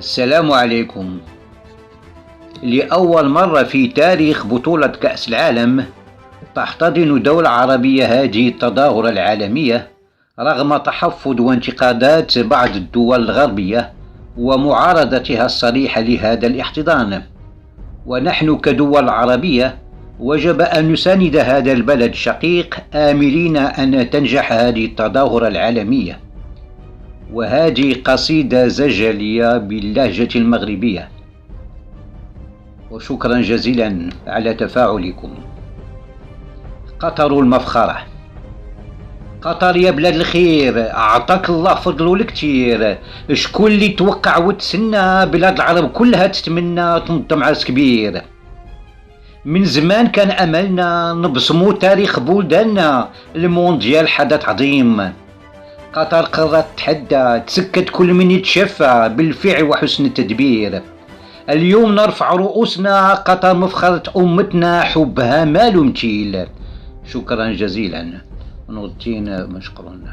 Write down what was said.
السلام عليكم. لأول مرة في تاريخ بطولة كأس العالم تحتضن دولة عربية هذه التظاهرة العالمية رغم تحفظ وانتقادات بعض الدول الغربية ومعارضتها الصريحة لهذا الاحتضان. ونحن كدول عربية وجب أن نساند هذا البلد الشقيق آملين أن تنجح هذه التظاهرة العالمية. وهذه قصيدة زجلية باللهجة المغربية. وشكرا جزيلا على تفاعلكم. قطر المفخرة. قطر يا بلاد الخير، أعطاك الله فضله الكتير. شكون اللي توقع وتسنى بلاد العرب كلها تتمنى تنظم عرس كبير؟ من زمان كان أملنا نبصمو تاريخ بلداننا، المونديال حدث عظيم. قطر قررت تحدى تسكت كل من يتشفى بالفعل وحسن التدبير. اليوم نرفع رؤوسنا، قطر مفخرة أمتنا، حبها مال مثيل. شكرا جزيلا. نورتين مشكورون.